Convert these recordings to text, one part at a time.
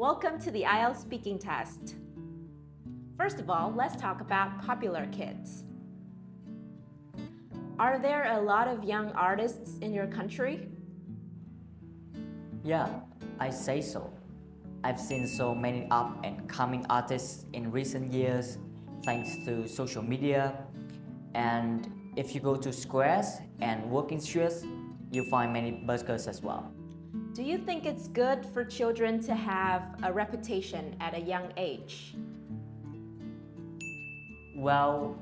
Welcome to the IELTS Speaking Test. First of all, let's talk about popular kids. Are there a lot of young artists in your country? Yeah, I say so. I've seen so many up and coming artists in recent years thanks to social media. And if you go to squares and working streets, you'll find many buskers as well. Do you think it's good for children to have a reputation at a young age? Well,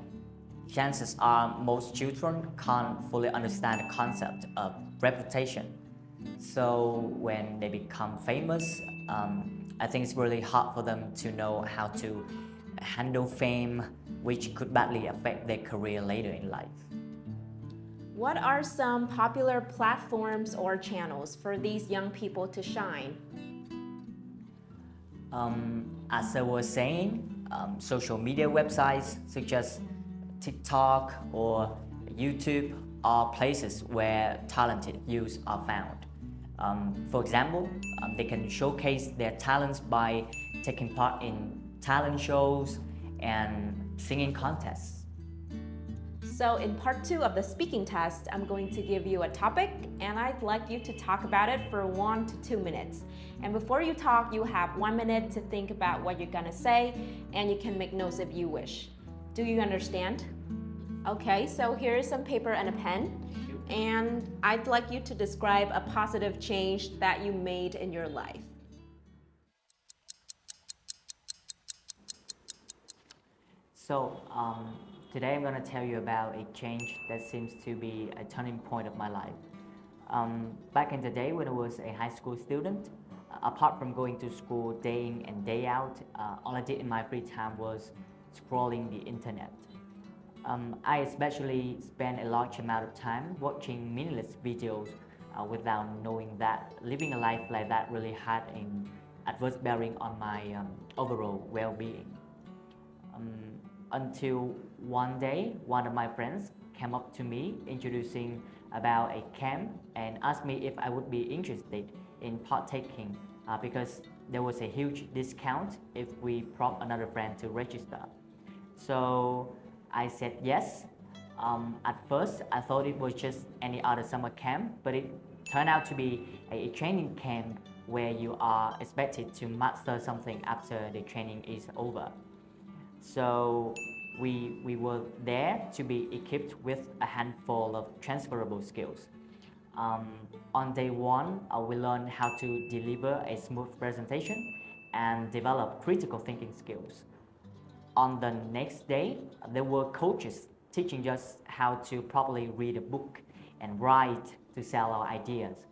chances are most children can't fully understand the concept of reputation. So when they become famous, I think it's really hard for them to know how to handle fame, which could badly affect their career later in life. What are some popular platforms or channels for these young people to shine? As I was saying, social media websites such as TikTok or YouTube are places where talented youths are found. For example, they can showcase their talents by taking part in talent shows and singing contests. So in part 2 of the speaking test, I'm going to give you a topic and I'd like you to talk about it for 1 to 2 minutes. And before you talk, you have 1 minute to think about what you're gonna say and you can make notes if you wish. Do you understand? Okay, so here is some paper and a pen. And I'd like you to describe a positive change that you made in your life. So today I'm going to tell you about a change that seems to be a turning point of my life. Back in the day when I was a high school student, apart from going to school day in and day out, all I did in my free time was scrolling the internet. I especially spent a large amount of time watching meaningless videos without knowing that living a life like that really had an adverse bearing on my overall well-being. Until one day, one of my friends came up to me introducing about a camp and asked me if I would be interested in partaking because there was a huge discount if we brought another friend to register. So I said yes. At first, I thought it was just any other summer camp, but it turned out to be a training camp where you are expected to master something after the training is over. So we were there to be equipped with a handful of transferable skills. On day one, we learned how to deliver a smooth presentation and develop critical thinking skills. On the next day, there were coaches teaching us how to properly read a book and write to sell our ideas.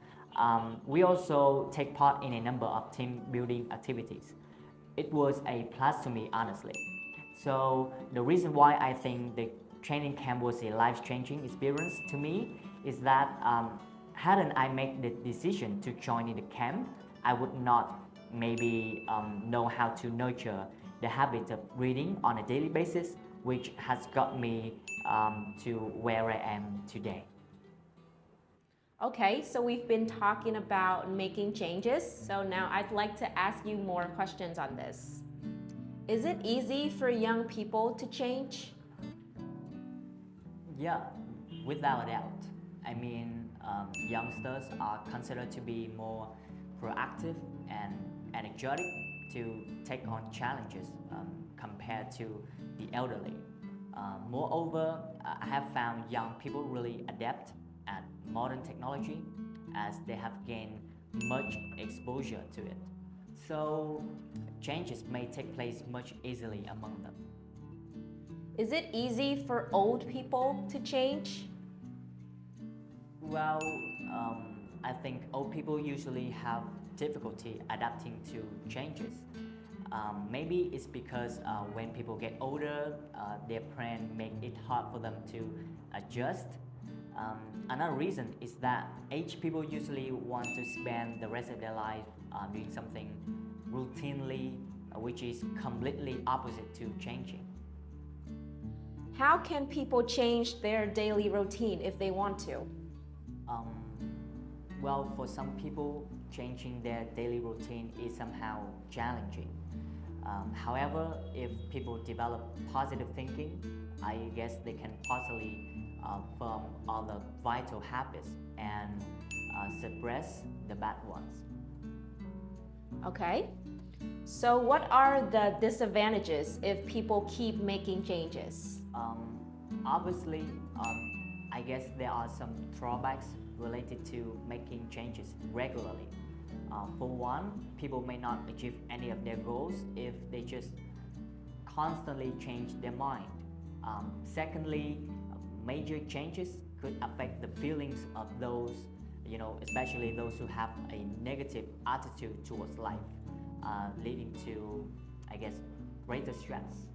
We also take part in a number of team building activities. It was a plus to me, honestly. So the reason why I think the training camp was a life-changing experience to me is that hadn't I made the decision to join in the camp, I would not maybe know how to nurture the habit of reading on a daily basis, which has got me to where I am today. Okay, so we've been talking about making changes. So now I'd like to ask you more questions on this. Is it easy for young people to change? Yeah, without a doubt. I mean, youngsters are considered to be more proactive and energetic to take on challenges compared to the elderly. Moreover, I have found young people really adept at modern technology as they have gained much exposure to it. So changes may take place much easily among them. Is it easy for old people to change? Well, I think old people usually have difficulty adapting to changes. Maybe it's because when people get older, their brain make it hard for them to adjust. Another reason is that aged people usually want to spend the rest of their life doing something routinely, which is completely opposite to changing. How can people change their daily routine if they want to? Well, for some people, changing their daily routine is somehow challenging. However, if people develop positive thinking, I guess they can possibly form all the vital habits and suppress the bad ones. Okay. So, what are the disadvantages if people keep making changes? Obviously, I guess there are some drawbacks related to making changes regularly. For one, people may not achieve any of their goals if they just constantly change their mind. Secondly, major changes could affect the feelings of those, especially those who have a negative attitude towards life, leading to, I guess, greater stress.